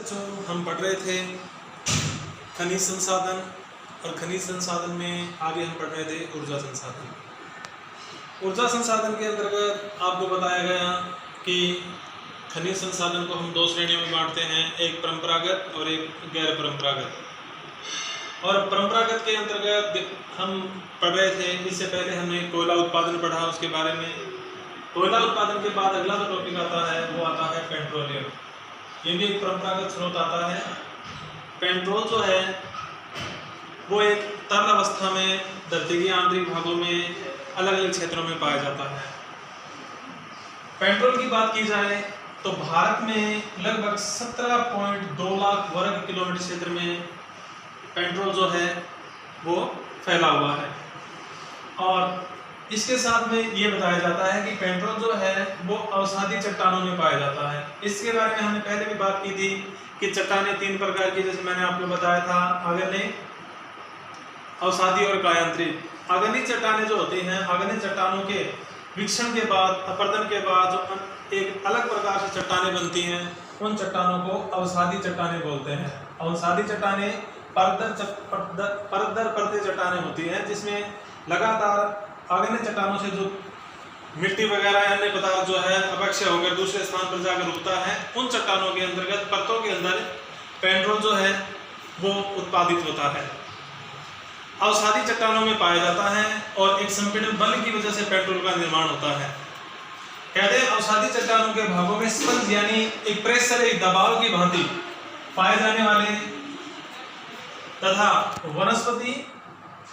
जो हम पढ़ रहे थे खनिज संसाधन, और खनिज संसाधन में आगे हम पढ़ रहे थे ऊर्जा संसाधन। ऊर्जा संसाधन के अंतर्गत आपको बताया गया कि खनिज संसाधन को हम दो श्रेणियों में बांटते हैं, एक परंपरागत और एक गैर परंपरागत। और परंपरागत के अंतर्गत हम पढ़ रहे थे, इससे पहले हमने कोयला उत्पादन पढ़ा, उसके बारे में। कोयला उत्पादन के बाद अगला जो टॉपिक आता है वो आता है पेट्रोलियम। ये भी एक परंपरागत स्रोत आता है। पेट्रोल जो है वो एक तरल अवस्था में धरती के आंतरिक भागों में अलग अलग क्षेत्रों में पाया जाता है। पेट्रोल की बात की जाए तो भारत में लगभग 17.2 लाख वर्ग किलोमीटर क्षेत्र में पेट्रोल जो है वो फैला हुआ है। और इसके साथ में ये बताया जाता है कि पेट्रोल जो है वो अवसादी चट्टानों में पाया जाता है। इसके बारे में हमने पहले भी बात की थी कि चट्टानें तीन प्रकार की, जैसे मैंने आपको बताया था, आग्नेय, अवसादी और कायांतरित। आग्नेय चट्टानें जो होती हैं, आग्नेय चट्टानों के विक्षण के बाद, अपरदन के बाद जो एक अलग प्रकार से चट्टानें बनती हैं, उन चट्टानों को अवसादी चट्टानें बोलते हैं। अवसादी चट्टानें परत दर परतें चट्टानें होती हैं, जिसमें लगातार आग्नेय चट्टानों से जो मिट्टी वगैरह अन्य पदार्थ जो है अपक्षय होकर दूसरे स्थान पर जाकर उगता है, उन चट्टानों के अंतर्गत परतों के अंदर पेट्रोल जो है वो उत्पादित होता है। अवसादी चट्टानों में पाया जाता है और एक संपीड़न बल की वजह से पेट्रोल का निर्माण होता है। कहते हैं अवसादी चट्टानों के भागों में स्पंज यानी एक प्रेशर, एक दबाव की भांति पाए जाने वाले तथा वनस्पति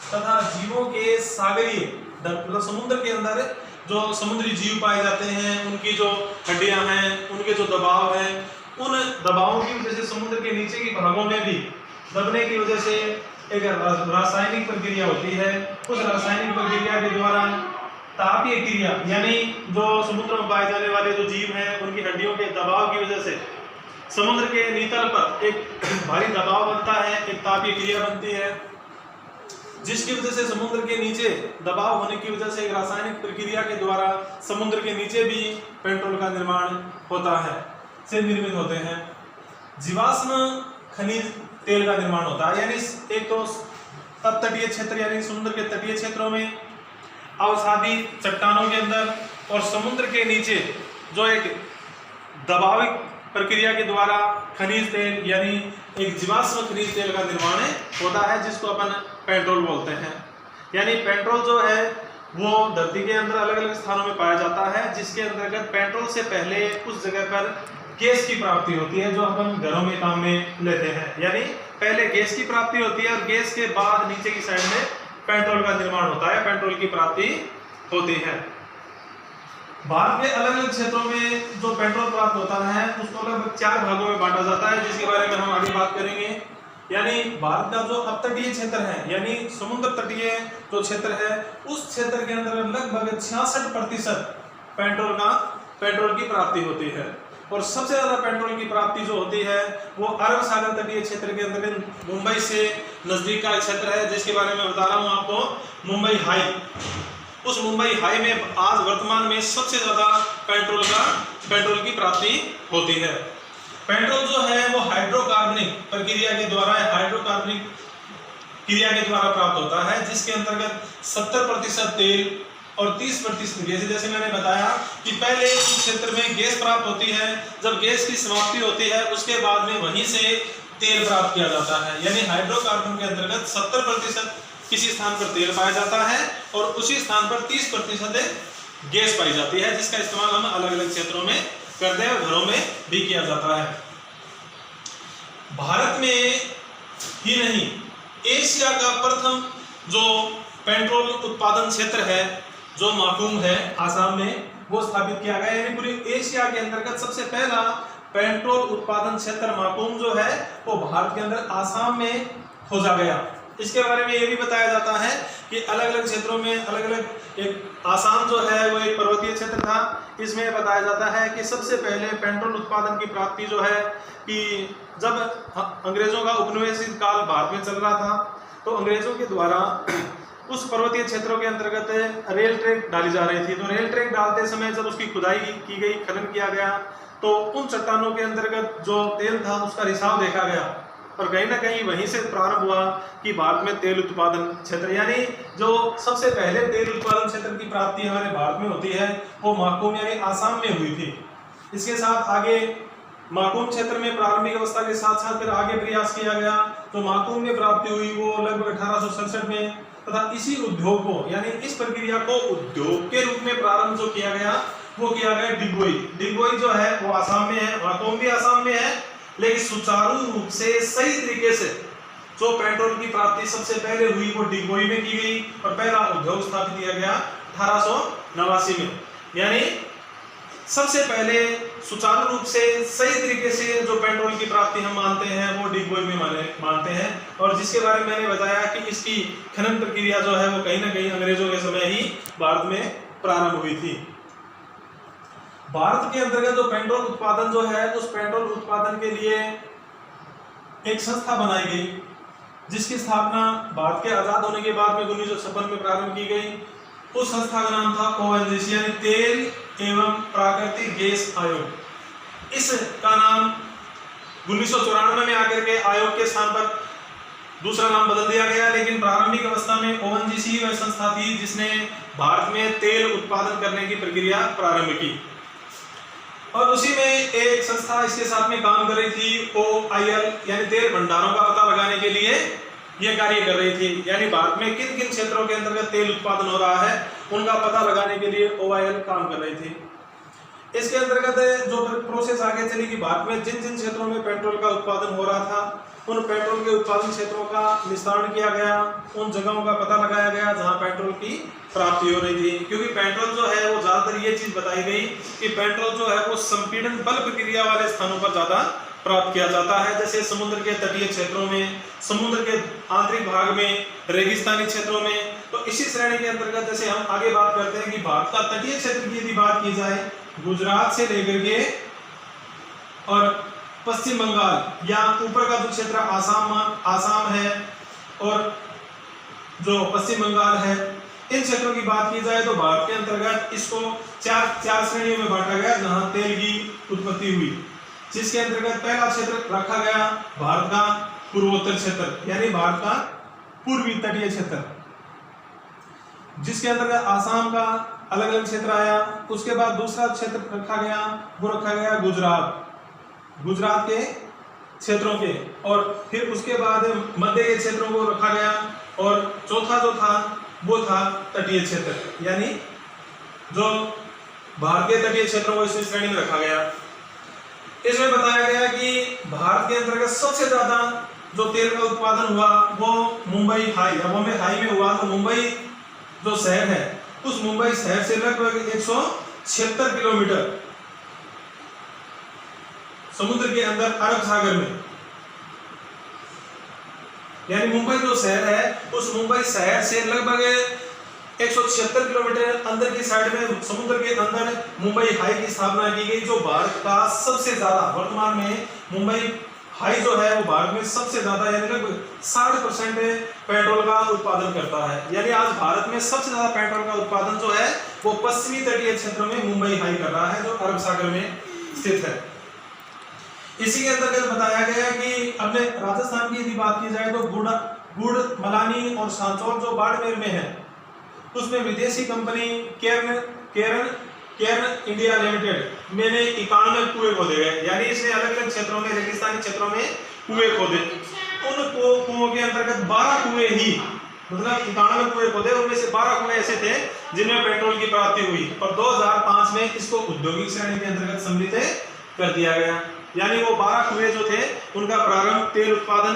तथा जीवों के सागरीय मतलब समुद्र के अंदर जो समुद्री जीव पाए जाते हैं, उनकी जो हड्डियां हैं, उनके जो दबाव हैं, उन दबावों की वजह से समुद्र के नीचे के भागों में भी दबने की वजह से एक रासायनिक प्रक्रिया होती है। उस रासायनिक प्रक्रिया के द्वारा तापीय क्रिया यानी जो समुद्र में पाए जाने वाले जो जीव हैं, उनकी हड्डियों के दबाव की वजह से समुद्र के नीतल पर एक भारी दबाव बनता है, एक तापीय क्रिया बनती है, जिसकी वजह से समुद्र के नीचे दबाव होने की वजह से एक रासायनिक प्रक्रिया के द्वारा समुद्र के नीचे भी पेट्रोल का निर्माण होता है, से निर्मित होते हैं। जीवाश्म खनिज तेल का निर्माण होता है, यानी एक तो तटीय क्षेत्र यानी समुद्र के तटीय क्षेत्रों में, अवसादी चट्टानों के अंदर और समुद्र के नीचे जो एक दबाविक प्रक्रिया के द्वारा खनिज तेल यानी एक जीवाश्म खनिज तेल का निर्माण होता है, जिसको अपन पेट्रोल बोलते हैं। यानी पेट्रोल जो है वो धरती के अंदर अलग अलग स्थानों में पाया जाता है, जिसके अंतर्गत पेट्रोल से पहले उस जगह पर गैस की प्राप्ति होती है, जो अपन घरों में काम में लेते हैं। यानी पहले गैस की प्राप्ति होती है और गैस के बाद नीचे की साइड में पेट्रोल का निर्माण होता है, पेट्रोल की प्राप्ति होती है। भारत में अलग अलग क्षेत्रों में जो पेट्रोल प्राप्त होता है उसको लगभग 4 भागों में बांटा जाता है, जिसके बारे में हम आगे बात करेंगे। यानी भारत का जो अपतटीय क्षेत्र है यानी समुद्र तटीय जो क्षेत्र है, उस क्षेत्र के अंदर लगभग 66% पेट्रोल की प्राप्ति होती है। और सबसे ज्यादा पेट्रोल की प्राप्ति जो होती है वो अरब सागर तटीय क्षेत्र के अंतर्गत मुंबई से नजदीक का क्षेत्र है, जिसके बारे में बता रहा हूँ आपको, मुंबई हाई। उस मुंबई हाई में आज वर्तमान में सबसे ज्यादा पेट्रोल की प्राप्ति होती है। पेट्रोल जो है वो हाइड्रोकार्बनिक प्रक्रिया के द्वारा प्राप्त होता है, जिसके अंतर्गत 70% तेल और 30% गैस। जैसे मैंने बताया कि पहले उस क्षेत्र में गैस प्राप्त होती है, जब गैस की समाप्ति होती है उसके बाद में वहीं से तेल प्राप्त किया जाता है। यानी हाइड्रोकार्बन के अंतर्गत 70% किसी स्थान पर तेल पाया जाता है और उसी स्थान पर 30% गैस पाई जाती है, जिसका इस्तेमाल हम अलग अलग क्षेत्रों में करते हैं और घरों में भी किया जाता है। भारत में ही नहीं, एशिया का प्रथम जो पेट्रोल उत्पादन क्षेत्र है जो माकूम है आसाम में, वो स्थापित किया गया। यानी पूरे एशिया के अंतर्गत सबसे पहला पेट्रोल उत्पादन क्षेत्र माकूम जो है वो भारत के अंदर आसाम में खोजा गया। इसके बारे में ये भी बताया जाता है कि अलग अलग क्षेत्रों में अलग अलग, एक आसाम जो है वो एक पर्वतीय क्षेत्र था। इसमें बताया जाता है कि सबसे पहले पेट्रोल उत्पादन की प्राप्ति जो है कि जब अंग्रेजों का उपनिवेशित काल भारत में चल रहा था, तो अंग्रेजों के द्वारा उस पर्वतीय क्षेत्रों के अंतर्गत रेल ट्रैक डाली जा रही थी। तो रेल ट्रैक डालते समय जब उसकी खुदाई की गई, खनन किया गया, तो उन चट्टानों के अंतर्गत जो तेल था उसका रिसाव देखा गया और कहीं ना कहीं वहीं से प्रारंभ हुआ कि भारत में तेल उत्पादन क्षेत्र, यानी जो सबसे पहले तेल उत्पादन क्षेत्र की प्राप्ति हमारे भारत में होती है वो माकुम यानी आसाम में हुई थी। इसके साथ आगे माकुम क्षेत्र में प्रारंभिक अवस्था के साथ साथ फिर आगे प्रयास किया गया। तो माकुम में प्राप्ति हुई वो लगभग 1867 में, तथा इसी उद्योग को यानी इस प्रक्रिया को उद्योग के रूप में प्रारंभ जो किया गया वो किया गया डिगबोई। डिगबोई जो है वो आसाम में है, माकुम भी आसाम में है, लेकिन सुचारू रूप से सही तरीके से जो पेट्रोल की प्राप्ति सबसे पहले हुई वो डिगबोई में की गई और पहला उद्योग स्थापित किया गया 1889 में। यानी सबसे पहले सुचारू रूप से सही तरीके से जो पेट्रोल की प्राप्ति हम मानते हैं वो डिगबोई में मानते हैं, और जिसके बारे में मैंने बताया कि इसकी खनन प्रक्रिया जो है वो कहीं ना कहीं अंग्रेजों के समय ही भारत में प्रारंभ हुई थी। भारत के अंतर्गत जो पेट्रोल उत्पादन जो है उस पेट्रोल उत्पादन के लिए एक संस्था बनाई गई जिसकी स्थापना भारत के आजाद होने के बाद में 1956 में प्रारंभ की गई। उस संस्था का नाम था ONGC यानी तेल एवं प्राकृतिक गैस आयोग। इसका नाम 1994 में आकर के आयोग के स्थान पर दूसरा नाम बदल दिया गया, लेकिन प्रारंभिक अवस्था में ONGC वह संस्था थी जिसने भारत में तेल उत्पादन करने की प्रक्रिया प्रारंभ की। और उसी में एक संस्था इसके साथ में काम कर रही थी OIL यानी तेल भंडारों का पता लगाने के लिए यह कार्य कर रही थी। यानी भारत में किन किन क्षेत्रों के अंतर्गत तेल उत्पादन हो रहा है उनका पता लगाने के लिए OIL काम कर रही थी। इसके अंतर्गत जो प्रोसेस आगे चली कि भारत में जिन जिन क्षेत्रों में पेट्रोल का उत्पादन हो रहा था उन पेट्रोल के उत्पादन क्षेत्रों का निस्तारण किया गया, उन जगहों का पता लगाया गया जहां पेट्रोल की प्राप्ति हो रही थी। क्योंकि पेट्रोल जो है वो ज्यादातर ये चीज बताई गई कि पेट्रोल जो है वो संपीड़न बल प्रक्रिया वाले स्थानों पर ज्यादा प्राप्त किया जाता है, जैसे समुद्र के तटीय क्षेत्रों में, समुद्र के आंतरिक भाग में, रेगिस्तानी क्षेत्रों में। तो इसी श्रेणी के अंतर्गत जैसे हम आगे बात करते हैं कि भारत का तटीय क्षेत्र की यदि बात की जाए, गुजरात से लेकर के और पश्चिम बंगाल या ऊपर का जो क्षेत्र आसाम है और जो पश्चिम बंगाल है, इन क्षेत्रों की बात की जाए तो भारत के अंतर्गत इसको चार श्रेणियों में बांटा गया जहां तेल की उत्पत्ति हुई, जिसके अंतर्गत पहला क्षेत्र रखा गया भारत का पूर्वोत्तर क्षेत्र यानी भारत का पूर्वी तटीय क्षेत्र, जिसके अंतर्गत आसाम का अलग अलग क्षेत्र आया। उसके बाद दूसरा क्षेत्र रखा गया वो रखा गया गुजरात के क्षेत्रों के, और फिर उसके बाद मध्य के क्षेत्रों को रखा गया, और चौथा जो था वो था तटीय क्षेत्र, यानी जो भारतीय तटीय क्षेत्रों को इस श्रेणी में रखा गया। इसमें बताया गया कि भारत के अंतर्गत सबसे ज्यादा जो तेल का उत्पादन हुआ वो मुंबई हाई या बॉम्बे हाई में हुआ। तो मुंबई जो शहर है उस मुंबई शहर से लगभग 176 किलोमीटर समुद्र के अंदर अरब सागर में, यानी मुंबई जो शहर है उस मुंबई शहर से लगभग 176 किलोमीटर अंदर की साइड में समुद्र के अंदर मुंबई हाई की स्थापना की गई, जो भारत का सबसे ज्यादा वर्तमान में मुंबई हाई जो है वो भारत में सबसे ज्यादा यानी लगभग 60% पेट्रोल का उत्पादन करता है। यानी आज भारत में सबसे ज्यादा पेट्रोल का उत्पादन जो है वो पश्चिमी तटीय क्षेत्रों में मुंबई हाई कर रहा है जो अरब सागर में स्थित है। इसी के अंतर्गत बताया गया कि अपने राजस्थान की यदि बात की जाए तो गुड़ मलानी और सांचौर जो बाड़मेर में है उसमें विदेशी कंपनी केरन इंडिया लिमिटेड मैंने 91 कुएं खोदे गए, यानी इसने अलग अलग क्षेत्रों में रेगिस्तानी क्षेत्रों में कुएं खोदे। उन कुओं के अंतर्गत 12 कुएं ही मतलब 91 कुएं खोदे, उनमें से 12 कुएं ऐसे थे जिनमें पेट्रोल की प्राप्ति हुई, और 2005 में इसको औद्योगिक श्रेणी के अंतर्गत सम्मिलित कर दिया गया। यानी वो 12 कुएं जो थे उनका प्रारंभ तेल उत्पादन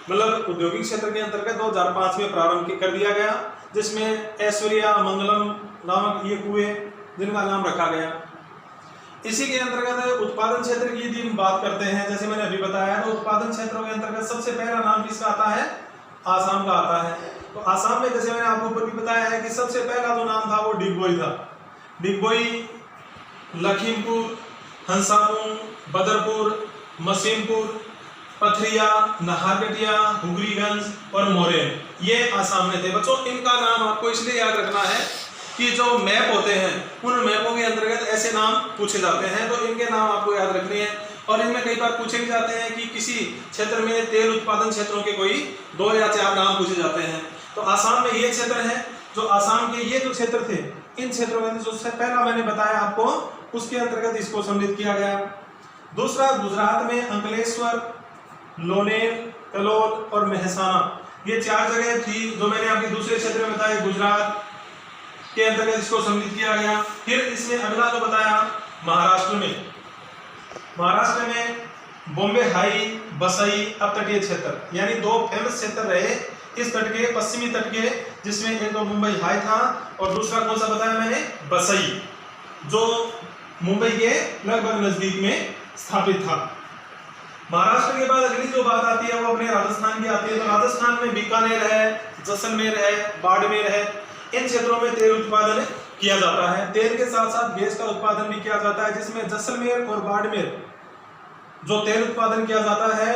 मतलब औद्योगिक क्षेत्र के अंतर्गत 2005 में प्रारंभ कर दिया गया, जिसमें ऐश्वर्या मंगलम नामक ये कुएं जिनका नाम रखा गया। इसी के अंतर्गत उत्पादन क्षेत्र की यदि हम बात करते हैं, जैसे मैंने अभी बताया, तो उत्पादन क्षेत्रों के अंतर्गत सबसे पहला नाम किसका आता है? आसाम का आता है। तो आसाम में जैसे मैंने आपको ऊपर भी बताया है कि सबसे पहला जो नाम था वो डिगबोई था। डिगबोई, लखीमपुर, हंसापुर, बदरपुर, मसीमपुर पथरिया, नाहरकटिया, हुगरीगंज और मोरेन, ये आसाम में थे। बच्चों इनका नाम आपको इसलिए याद रखना है कि जो मैप होते हैं उन मैपों के अंतर्गत ऐसे नाम पूछे जाते हैं, तो इनके नाम आपको याद रखने हैं। और इनमें कई बार पूछे भी जाते हैं कि किसी क्षेत्र में तेल उत्पादन क्षेत्रों के कोई 2 या 4 नाम पूछे जाते हैं। तो आसाम में ये क्षेत्र है, जो आसाम के ये जो क्षेत्र थे, इन क्षेत्रों में जो पहला मैंने बताया आपको, उसके अंतर्गत इसको सम्मिलित किया गया। दूसरा, गुजरात में अंकलेश्वर, लोनेर, कलोल और मेहसाना, ये 4 जगह थी जो मैंने आपके दूसरे क्षेत्र में बताया, गुजरात के अंतर्गत इसको सम्मिलित किया गया। फिर इसमें अगला जो बताया महाराष्ट्र में, महाराष्ट्र में बॉम्बे हाई, बसई अपतटीय क्षेत्र, यानी 2 फेमस क्षेत्र रहे इस तट के, पश्चिमी तट के, जिसमें एक तो मुंबई हाई था और दूसरा कौन सा बताया मैंने, बसई, जो मुंबई के लगभग नजदीक में स्थापित था। महाराष्ट्र के बाद अगली जो बात आती है वो अपने राजस्थान की आती है। तो राजस्थान में बीकानेर है, जैसलमेर है, बाड़मेर है, इन क्षेत्रों में तेल उत्पादन किया जाता है। तेल के साथ साथ गैस का उत्पादन भी किया जाता है, जिसमें जैसलमेर और बाड़मेर जो तेल उत्पादन किया जाता है,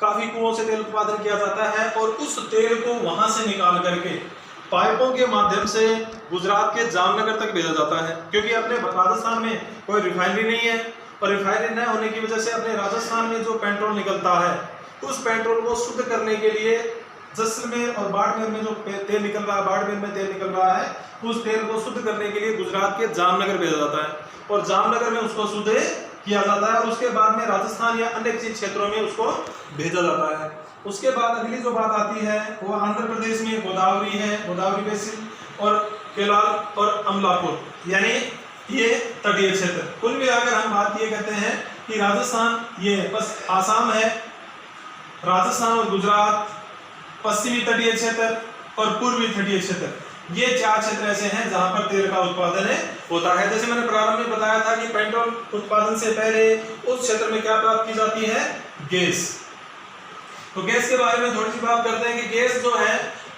काफी कुओं से तेल उत्पादन किया जाता है और उस तेल को वहां से निकाल करके पाइपों के माध्यम से गुजरात के जामनगर तक भेजा जाता है, क्योंकि अपने राजस्थान में कोई रिफाइनरी नहीं है और रिफाइनरी न होने की वजह से अपने राजस्थान में जो पेट्रोल निकलता है उस पेट्रोल को शुद्ध करने के लिए जैसलमेर और बाड़मेर में जो तेल निकल रहा है, बाड़मेर में तेल निकल रहा है, उस तेल को शुद्ध करने के लिए गुजरात के जामनगर भेजा जाता है और जामनगर में उसको शुद्ध किया जाता है और उसके बाद में राजस्थान या अन्य किसी क्षेत्रों में उसको भेजा जाता है। उसके बाद अगली जो बात आती है वो आंध्र प्रदेश में गोदावरी है, गोदावरी बेसिन और केलाल और अमलापुर, यानी ये तटीय क्षेत्र। कुल मिलाकर हम बात ये कहते हैं कि राजस्थान, ये बस आसाम है, राजस्थान और गुजरात, पश्चिमी तटीय क्षेत्र और पूर्वी तटीय क्षेत्र, ये 4 क्षेत्र ऐसे हैं जहां पर तेल का उत्पादन होता है। जैसे मैंने प्रारंभ में बताया था कि पेट्रोल उत्पादन से पहले उस क्षेत्र में क्या प्राप्त की जाती है, गैस। तो गैस के बारे में थोड़ी सी बात करते हैं कि गैस जो है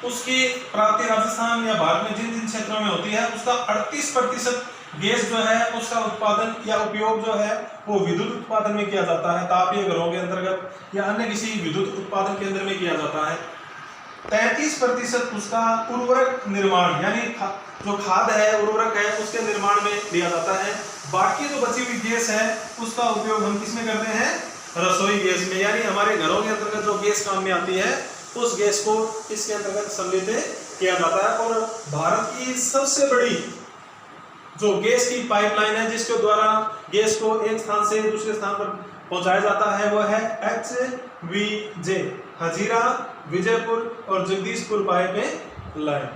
उसकी प्राप्ति राजस्थान या भारत में जिन जिन क्षेत्रों में होती है उसका 38% गैस जो है उसका उत्पादन या उपयोग जो है वो विद्युत उत्पादन में किया जाता है, तापीय घरों के अंतर्गत या अन्य किसी विद्युत उत्पादन केंद्र में किया जाता है। 33% उसका उर्वरक निर्माण, यानी जो खाद है, उर्वरक है, उसके निर्माण में लिया जाता है। बाकी जो बची हुई गैस है उसका उपयोग हम किसमें करते हैं, रसोई गैस में, यानी हमारे घरों के अंतर्गत जो गैस काम में आती है उस गैस को इसके अंतर्गत सम्मिलित किया जाता है। और भारत की सबसे बड़ी जो गैस की पाइपलाइन है जिसके द्वारा गैस को एक स्थान से दूसरे स्थान पर पहुंचाया जाता है वो है HVJ, हजीरा, विजयपुर और जगदीशपुर पाइप लाइन।